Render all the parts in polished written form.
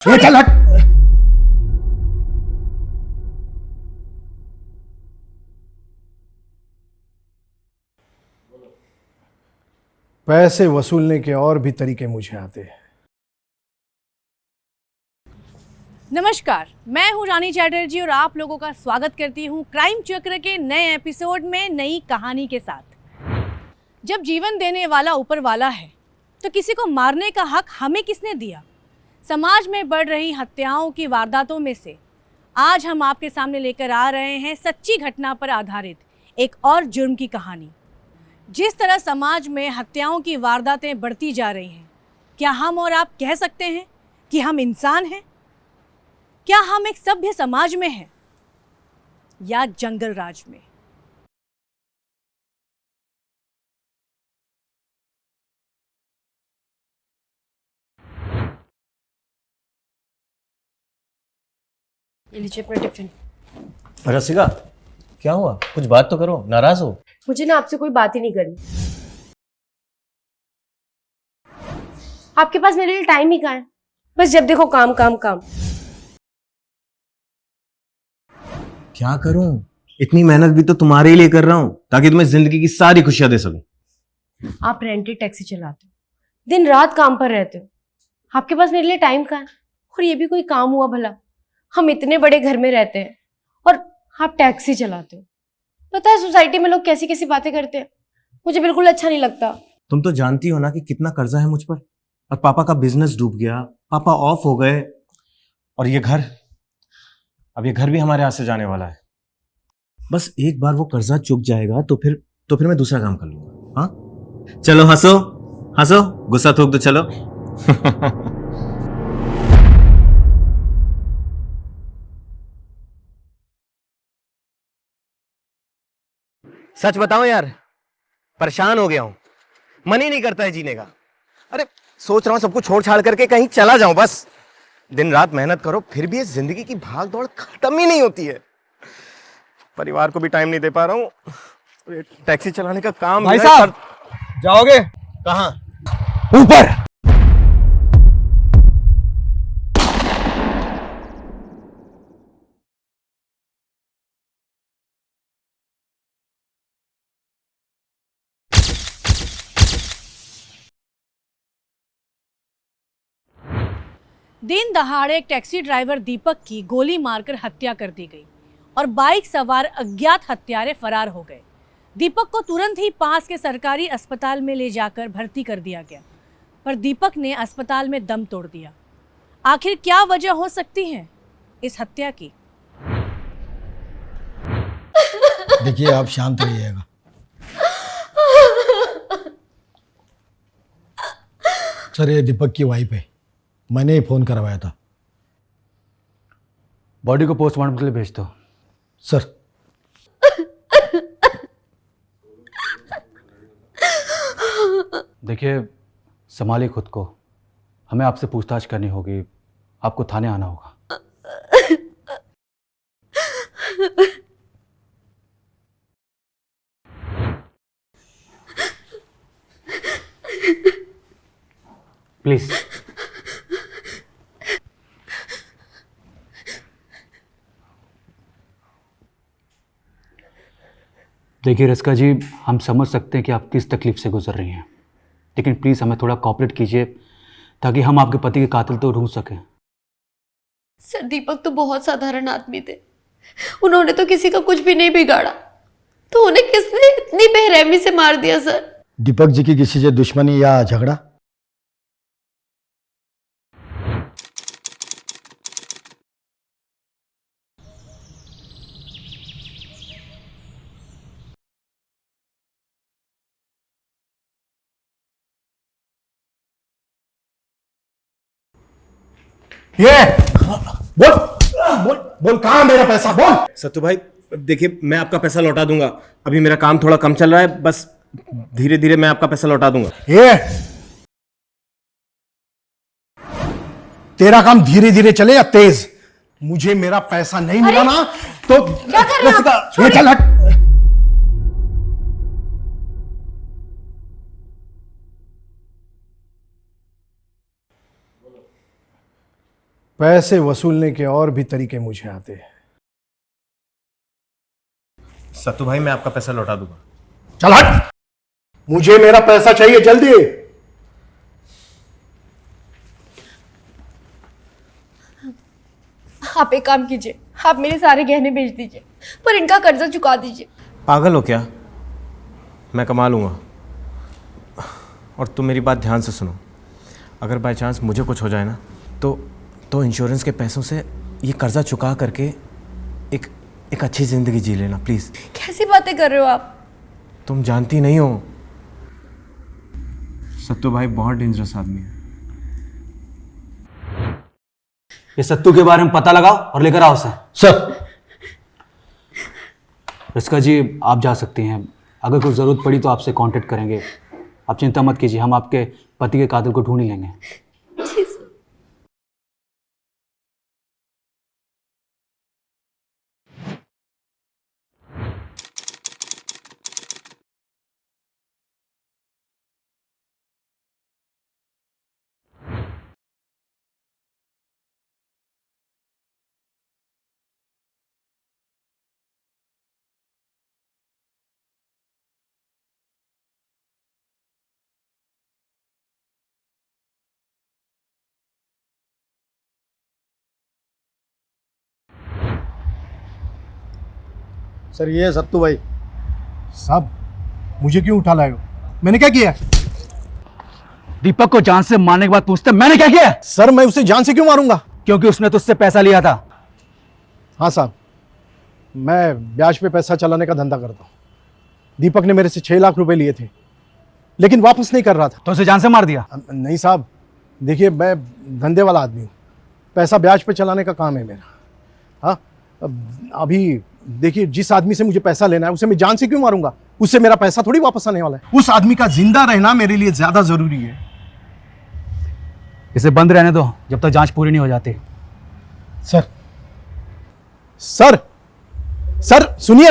ये चल हट। पैसे वसूलने के और भी तरीके मुझे आते हैं। नमस्कार, मैं हूं रानी चैटर्जी और आप लोगों का स्वागत करती हूं क्राइम चक्र के नए एपिसोड में नई कहानी के साथ। जब जीवन देने वाला ऊपर वाला है तो किसी को मारने का हक हमें किसने दिया? समाज में बढ़ रही हत्याओं की वारदातों में से आज हम आपके सामने लेकर आ रहे हैं सच्ची घटना पर आधारित एक और जुर्म की कहानी। जिस तरह समाज में हत्याओं की वारदातें बढ़ती जा रही हैं, क्या हम और आप कह सकते हैं कि हम इंसान हैं? क्या हम एक सभ्य समाज में हैं या जंगल राज में? ये लीजिए अपना टिफिन। रसिका, क्या हुआ? कुछ बात तो करो, नाराज हो? मुझे ना आपसे कोई बात ही नहीं करनी। आपके पास मेरे लिए टाइम ही कहाँ है? बस जब देखो काम काम काम। क्या करूं? इतनी मेहनत भी तो तुम्हारे लिए कर रहा हूं ताकि तुम्हें जिंदगी की सारी खुशियां दे सकूं। आप रेंटेड टैक्सी चलाते हो, दिन रात काम पर रहते हो, आपके पास मेरे लिए टाइम कहाँ है? और ये भी कोई काम हुआ भला? हम इतने बड़े घर में रहते हैं और आप टैक्सी चलाते हो। पता है सोसाइटी में लोग कैसी कैसी बातें करते हैं, मुझे बिल्कुल अच्छा नहीं लगता। तुम तो जानती हो ना कि कितना कर्जा है मुझ पर, और पापा का बिजनेस डूब गया, पापा ऑफ हो गए, और अब ये घर भी हमारे हाथ से जाने वाला है। बस एक बार वो कर्जा चुक जाएगा तो फिर मैं दूसरा काम कर लूंगा। हाँ, चलो हंसो हंसो, गुस्सा थूक दो, चलो। सच बताओ यार, परेशान हो गया हूं, मन ही नहीं करता है जीने का। अरे सोच रहा हूं सब कुछ छोड़ छाड़ करके कहीं चला जाऊं बस। दिन रात मेहनत करो फिर भी ये जिंदगी की भाग दौड़ खत्म ही नहीं होती है। परिवार को भी टाइम नहीं दे पा रहा हूं। ये टैक्सी चलाने का काम भाई साहब, जाओगे कहां? ऊपर? दिन दहाड़े एक टैक्सी ड्राइवर दीपक की गोली मारकर हत्या कर दी गई और बाइक सवार अज्ञात हत्यारे फरार हो गए। दीपक को तुरंत ही पास के सरकारी अस्पताल में ले जाकर भर्ती कर दिया गया, पर दीपक ने अस्पताल में दम तोड़ दिया। आखिर क्या वजह हो सकती है इस हत्या की? देखिए, आप शांत रहिएगा। सर, ये दीपक की वाइफ है, मैंने ही फोन करवाया था। बॉडी को पोस्टमार्टम के लिए भेज दो। सर, देखिए, संभालिए खुद को, हमें आपसे पूछताछ करनी होगी, आपको थाने आना होगा। प्लीज। देखिए रसिका जी, हम समझ सकते हैं कि आप किस तकलीफ से गुजर रही हैं, लेकिन प्लीज़ हमें थोड़ा कोऑपरेट कीजिए ताकि हम आपके पति के कातिल तो ढूंढ सकें। सर, दीपक तो बहुत साधारण आदमी थे, उन्होंने तो किसी का कुछ भी नहीं बिगाड़ा, तो उन्हें किसने इतनी बेरहमी से मार दिया? सर, दीपक जी की किसी से दुश्मनी या झगड़ा? ये बोल बोल बोल, कहां मेरा पैसा? बोल। सत्तू भाई, देखिए मैं आपका पैसा लौटा दूंगा, अभी मेरा काम थोड़ा कम चल रहा है, बस धीरे धीरे मैं आपका पैसा लौटा दूंगा। ये तेरा काम धीरे धीरे चले या तेज? मुझे मेरा पैसा नहीं मिला ना तो क्या कर रहे हो आप? ये चल हट। पैसे वसूलने के और भी तरीके मुझे आते हैं। सत्तू भाई मैं आपका पैसा लौटा दूंगा। चल हट, मुझे मेरा पैसा चाहिए जल्दी। आप एक काम कीजिए, आप मेरे सारे गहने बेच दीजिए, पर इनका कर्जा चुका दीजिए। पागल हो क्या? मैं कमा लूँगा। और तुम मेरी बात ध्यान से सुनो, अगर बाय चांस मुझे कुछ हो जाए ना तो इंश्योरेंस के पैसों से ये कर्जा चुका करके एक अच्छी ज़िंदगी जी लेना प्लीज़। कैसी बातें कर रहे हो आप? तुम जानती नहीं हो, सत्तू भाई बहुत डेंजरस आदमी है। ये सत्तू के बारे में पता लगाओ और लेकर आओ उसे। सर। रिस्का जी आप जा सकती हैं, अगर कोई ज़रूरत पड़ी तो आपसे कांटेक्ट करेंगे। आप चिंता मत कीजिए, हम आपके पति के कातिल को ढूंढ ही लेंगे। सर ये सत्तू भाई साहब, मुझे क्यों उठा लाए हो? मैंने क्या किया? दीपक को जान से मारने के बाद पूछते मैंने क्या किया? सर मैं उसे जान से क्यों मारूंगा? क्योंकि उसने तुझसे पैसा लिया था। हाँ साहब, मैं ब्याज पे पैसा चलाने का धंधा करता हूँ। दीपक ने मेरे से 6 लाख रुपए लिए थे, लेकिन वापस नहीं कर रहा था। तो उसे जान से मार दिया? नहीं साहब, देखिए मैं धंधे वाला आदमी हूँ, पैसा ब्याज पे चलाने का काम है मेरा। हाँ, अभी देखिए जिस आदमी से मुझे पैसा लेना है उसे मैं जान से क्यों मारूंगा? उससे मेरा पैसा थोड़ी वापस आने वाला है। उस आदमी का जिंदा रहना मेरे लिए ज्यादा जरूरी है। इसे बंद रहने दो जब तक जांच पूरी नहीं हो जाती। सर सर सर सुनिए।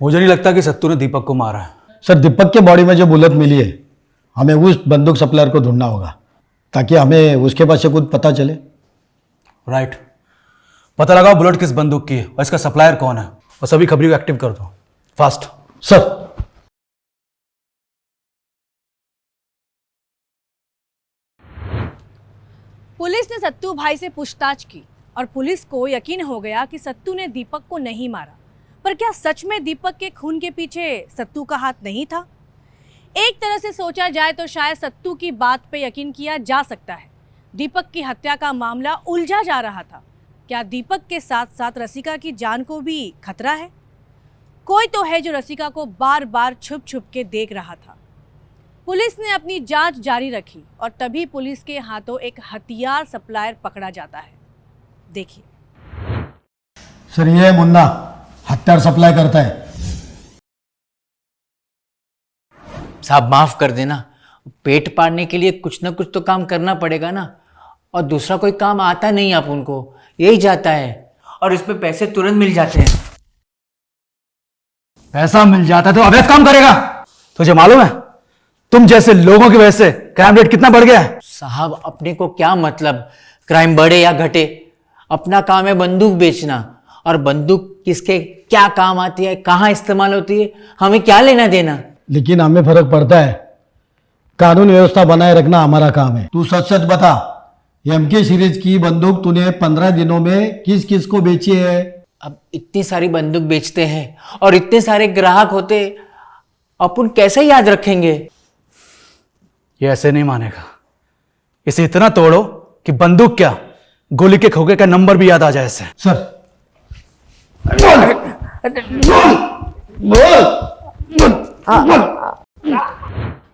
मुझे नहीं लगता कि सत्तू ने दीपक को मारा है। सर दीपक के बॉडी में जो बुलेट मिली है, हमें उस बंदूक सप्लायर को ढूंढना होगा ताकि हमें उसके पास से कुछ पता चले। राइट, पता लगाओ बुलेट किस बंदूक की है और इसका सप्लायर कौन है, और सभी खबरी को एक्टिव कर दो फास्ट। सर। पुलिस ने सत्तू भाई से पूछताछ की और पुलिस को यकीन हो गया कि सत्तू ने दीपक को नहीं मारा। पर क्या सच में दीपक के खून के पीछे सत्तू का हाथ नहीं था? एक तरह से सोचा जाए तो शायद सत्तू की बात पे यकीन किया जा सकता है। दीपक की हत्या का मामला उलझा जा रहा था। क्या दीपक के साथ साथ रसिका की जान को भी खतरा है? कोई तो है जो रसिका को बार बार छुप छुप के देख रहा था। पुलिस ने अपनी जांच जारी रखी और तभी पुलिस के हाथों एक हथियार सप्लायर पकड़ा जाता है। देखिए। सर ये मुन्ना हथियार सप्लाई करता है। साहब माफ कर देना, पेट पालने के लिए कुछ ना कुछ तो काम करना पड़ेगा ना, और दूसरा कोई काम आता नहीं आप उनको, यही जाता है और इसमें पैसे तुरंत मिल जाते हैं। पैसा मिल जाता है तो अवैध काम करेगा? तुझे मालूम है तुम जैसे लोगों की वजह से क्राइम रेट कितना बढ़ गया है? साहब अपने को क्या मतलब क्राइम बढ़े या घटे, अपना काम है बंदूक बेचना, और बंदूक किसके क्या काम आती है, कहाँ इस्तेमाल होती है, हमें क्या लेना देना। लेकिन हमें फर्क पड़ता है, कानून व्यवस्था बनाए रखना हमारा काम है। तू सच सच बता, एमके सीरीज की बंदूक तूने 15 दिनों में किस किस को बेची है? अब इतनी सारी बंदूक बेचते हैं और इतने सारे ग्राहक होते, अपन कैसे याद रखेंगे? ये ऐसे नहीं मानेगा। इसे इतना तोड़ो कि बंदूक क्या गोली के खोखे का नंबर भी याद आ जाए इसे। सर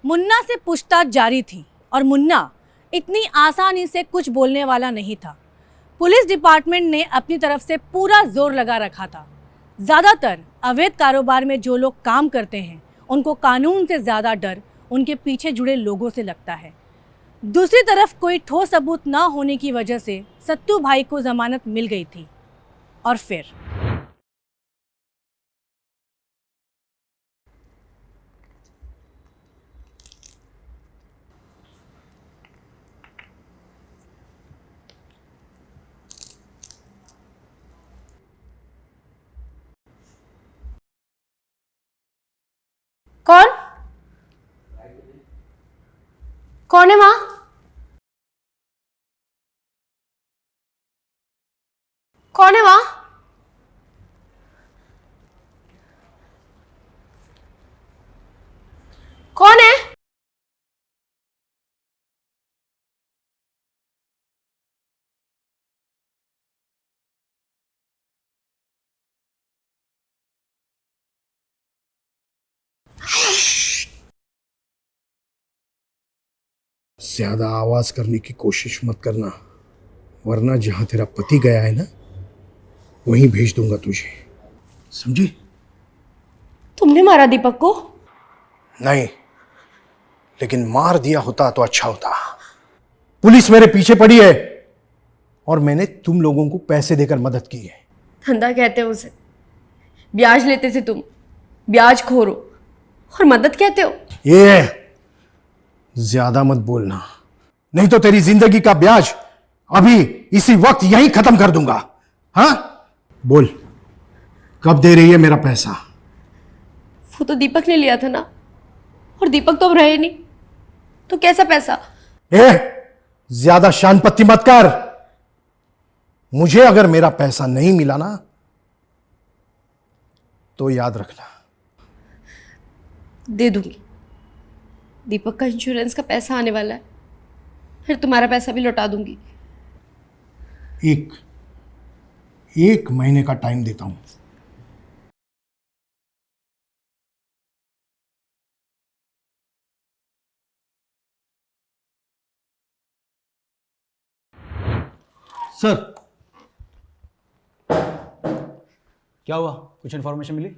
मुन्ना से पूछताछ जारी थी और मुन्ना इतनी आसानी से कुछ बोलने वाला नहीं था। पुलिस डिपार्टमेंट ने अपनी तरफ से पूरा जोर लगा रखा था। ज़्यादातर अवैध कारोबार में जो लोग काम करते हैं उनको कानून से ज़्यादा डर उनके पीछे जुड़े लोगों से लगता है। दूसरी तरफ कोई ठोस सबूत ना होने की वजह से सत्तू भाई को जमानत मिल गई थी। और फिर कौन? कौन है वहां? कौन है वहां? कौन है? ज्यादा आवाज करने की कोशिश मत करना, वरना जहां तेरा पति गया है ना, वहीं भेज दूंगा तुझे, समझी? तुमने मारा दीपक को? नहीं, लेकिन मार दिया होता तो अच्छा होता। पुलिस मेरे पीछे पड़ी है और मैंने तुम लोगों को पैसे देकर मदद की है। धंधा कहते हो उसे, ब्याज लेते थे तुम, ब्याज खोरो, और मदद कहते हो? ये ज्यादा मत बोलना, नहीं तो तेरी जिंदगी का ब्याज अभी इसी वक्त यहीं खत्म कर दूंगा। हाँ, बोल, कब दे रही है मेरा पैसा? वो तो दीपक ने लिया था ना, और दीपक तो अब रहे नहीं, तो कैसा पैसा? ज्यादा शानपत्ती मत कर। मुझे अगर मेरा पैसा नहीं मिला ना, तो याद रखना। दे दूंगी, दीपक का इंश्योरेंस का पैसा आने वाला है, फिर तुम्हारा पैसा भी लौटा दूंगी। एक महीने का टाइम देता हूं। सर, क्या हुआ? कुछ इन्फॉर्मेशन मिली?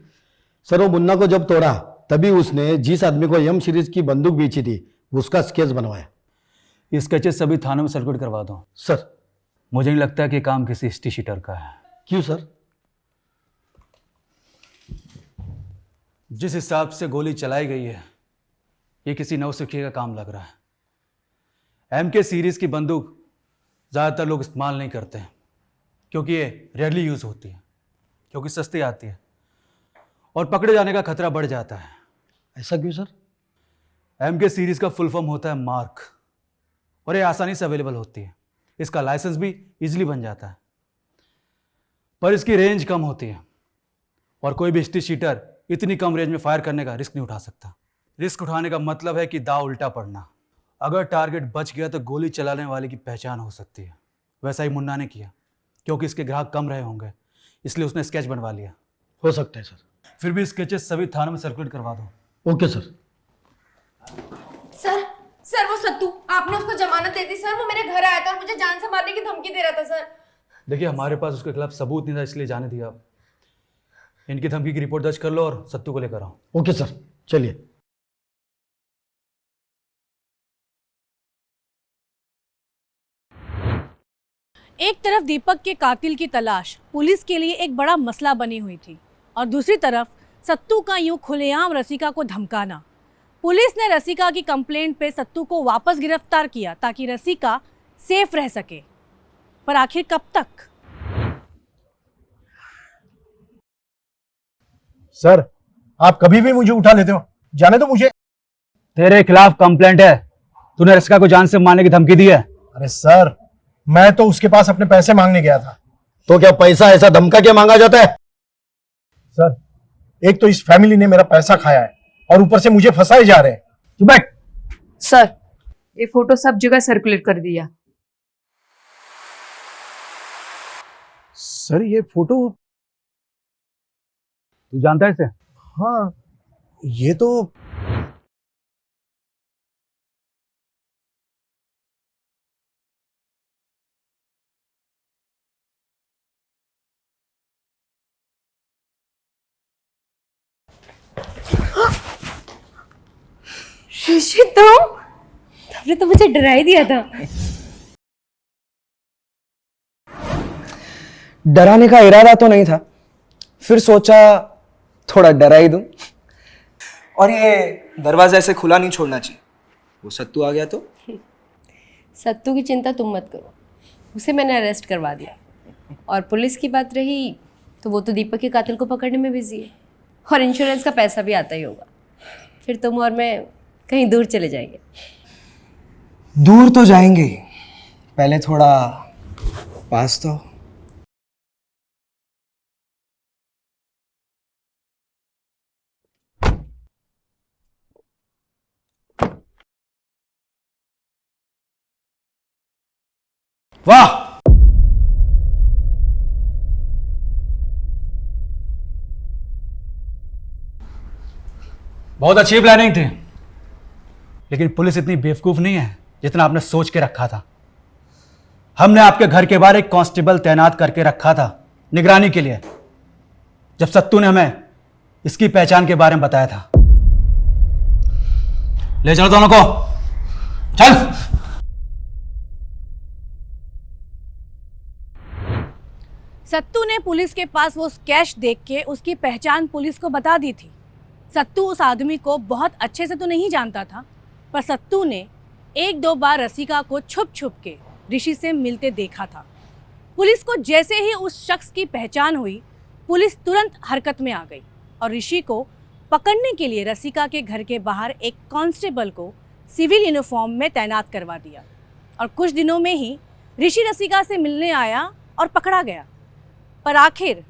सर वो मुन्ना को जब तोड़ा तभी उसने जिस आदमी को एम सीरीज की बंदूक बेची थी उसका स्केच बनवाया। ये स्केचेस सभी थानों में सर्कुलेट करवा दो। सर। मुझे नहीं लगता कि काम किसी हिस्ट्री शीटर का है। क्यों सर? जिस हिसाब से गोली चलाई गई है, ये किसी नौसिखिए का काम लग रहा है। एमके सीरीज की बंदूक ज़्यादातर लोग इस्तेमाल नहीं करते हैं, क्योंकि ये रेयरली यूज़ होती है, क्योंकि सस्ती आती है और पकड़े जाने का खतरा बढ़ जाता है। ऐसा क्यों सर? एमके सीरीज का फुल फॉर्म होता है मार्क, और ये आसानी से अवेलेबल होती है। इसका लाइसेंस भी इजीली बन जाता है, पर इसकी रेंज कम होती है और कोई भी हिस्ट्री शीटर इतनी कम रेंज में फायर करने का रिस्क नहीं उठा सकता। रिस्क उठाने का मतलब है कि दाव उल्टा पड़ना। अगर टारगेट बच गया तो गोली चलाने वाले की पहचान हो सकती है। वैसा ही मुन्ना ने किया, क्योंकि इसके ग्राहक कम रहे होंगे, इसलिए उसने स्केच बनवा लिया। हो सकता है सर। फिर भी स्केचेस सभी थानों में सर्कुलेट करवा दो। Okay sir. सर, सर वो सत्तू, आपने उसको जमानत दे दी सर। वो मेरे घर आया था और मुझे जान से मारने की धमकी दे रहा था सर। देखिए, हमारे पास उसके खिलाफ सबूत नहीं था, इसलिए जाने दिया। इनकी धमकी की रिपोर्ट दर्ज कर लो और सत्तू को लेकर आओ। ओके सर, चलिए। एक तरफ दीपक के कातिल की तलाश पुलिस के लिए एक बड़ा मसला बनी हुई थी, और दूसरी तरफ सत्तू का यूं खुलेआम रसिका को धमकाना। पुलिस ने रसिका की कंप्लेंट पे सत्तू को वापस गिरफ्तार किया ताकि रसिका सेफ रह सके, पर आखिर कब तक? सर, आप कभी भी मुझे उठा लेते हो, जाने दो मुझे। तेरे खिलाफ कंप्लेंट है, तूने रसिका को जान से मारने की धमकी दी है। अरे सर, मैं तो उसके पास अपने पैसे मांगने गया था। तो क्या पैसा ऐसा धमका के मांगा जाता है? सर, एक तो इस फैमिली ने मेरा पैसा खाया है और ऊपर से मुझे फंसाए जा रहे हैं। तू बैठ। सर, ये फोटो सब जगह सर्कुलेट कर दिया। सर, ये फोटो? तू जानता है इसे? हाँ, ये तो ऋषि, तुमने तो मुझे डरा ही दिया था। डराने का इरादा तो नहीं था, फिर सोचा थोड़ा डरा ही दूं। और ये दरवाजा ऐसे खुला नहीं छोड़ना चाहिए, वो सत्तू आ गया तो। सत्तू की चिंता तुम मत करो, उसे मैंने अरेस्ट करवा दिया। और पुलिस की बात रही तो वो तो दीपक के कातिल को पकड़ने में बिजी है, और इंश्योरेंस का पैसा भी आता ही होगा। फिर तुम और मैं कहीं दूर चले जाएंगे। दूर तो जाएंगे ही, पहले थोड़ा पास तो। वाह, बहुत अच्छी प्लानिंग थी, लेकिन पुलिस इतनी बेवकूफ नहीं है जितना आपने सोच के रखा था। हमने आपके घर के बाहर एक कांस्टेबल तैनात करके रखा था निगरानी के लिए, जब सत्तू ने हमें इसकी पहचान के बारे में बताया था। ले चलो दोनों को, चल। सत्तू ने पुलिस के पास वो कैश देख के उसकी पहचान पुलिस को बता दी थी। सत्तू उस आदमी को बहुत अच्छे से तो नहीं जानता था, पर सत्तू ने एक दो बार रसिका को छुप छुप के ऋषि से मिलते देखा था। पुलिस को जैसे ही उस शख्स की पहचान हुई, पुलिस तुरंत हरकत में आ गई और ऋषि को पकड़ने के लिए रसिका के घर के बाहर एक कांस्टेबल को सिविल यूनिफॉर्म में तैनात करवा दिया। और कुछ दिनों में ही ऋषि रसिका से मिलने आया और पकड़ा गया। पर आखिर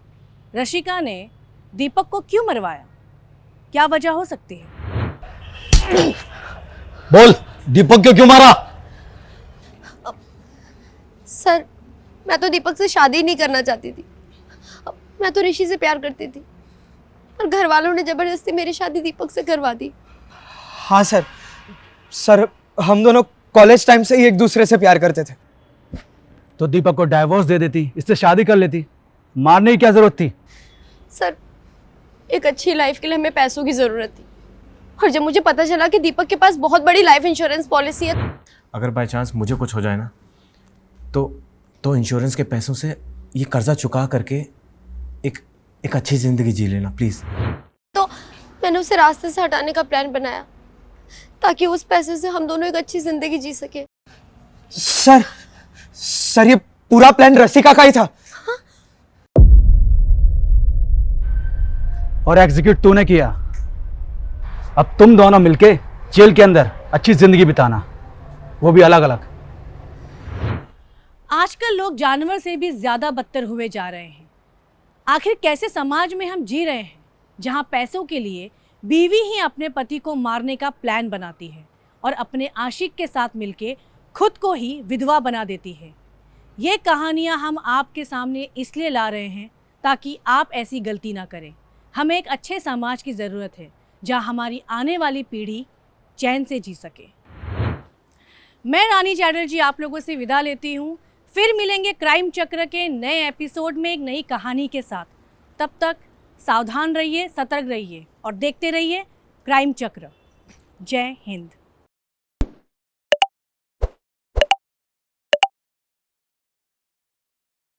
रसिका ने दीपक को क्यों मरवाया? क्या वजह हो सकती है? बोल, दीपक को क्यों मारा? सर, मैं तो दीपक से शादी नहीं करना चाहती थी। मैं तो ऋषि से प्यार करती थी, पर घर वालों ने जबरदस्ती मेरी शादी दीपक से करवा दी। हाँ सर, हम दोनों कॉलेज टाइम से ही एक दूसरे से प्यार करते थे। तो दीपक को डाइवोर्स दे देती, इससे शादी कर लेती, मारने की क्या जरूरत थी? सर, एक अच्छी लाइफ के लिए हमें पैसों की ज़रूरत थी, और जब मुझे पता चला कि दीपक के पास बहुत बड़ी लाइफ इंश्योरेंस पॉलिसी है। अगर बाय चांस मुझे कुछ हो जाए ना, तो इंश्योरेंस के पैसों से ये कर्जा चुका करके एक अच्छी ज़िंदगी जी लेना प्लीज़। तो मैंने उसे रास्ते से हटाने का प्लान बनाया, ताकि उस पैसे से हम दोनों एक अच्छी ज़िंदगी जी सके। सर, ये पूरा प्लान रसिका का ही था। और एग्जीक्यूट तूने किया। अब तुम दोनों मिलके जेल के अंदर अच्छी जिंदगी बिताना, वो भी अलग अलग। आजकल लोग जानवर से भी ज्यादा बदतर हुए जा रहे हैं। आखिर कैसे समाज में हम जी रहे हैं, जहां पैसों के लिए बीवी ही अपने पति को मारने का प्लान बनाती है और अपने आशिक के साथ मिलके खुद को ही विधवा बना देती है। ये कहानियां हम आपके सामने इसलिए ला रहे हैं ताकि आप ऐसी गलती ना करें। हमें एक अच्छे समाज की ज़रूरत है जहां हमारी आने वाली पीढ़ी चैन से जी सके। मैं रानी चैटर्जी आप लोगों से विदा लेती हूँ। फिर मिलेंगे क्राइम चक्र के नए एपिसोड में एक नई कहानी के साथ। तब तक सावधान रहिए, सतर्क रहिए और देखते रहिए क्राइम चक्र। जय हिंद।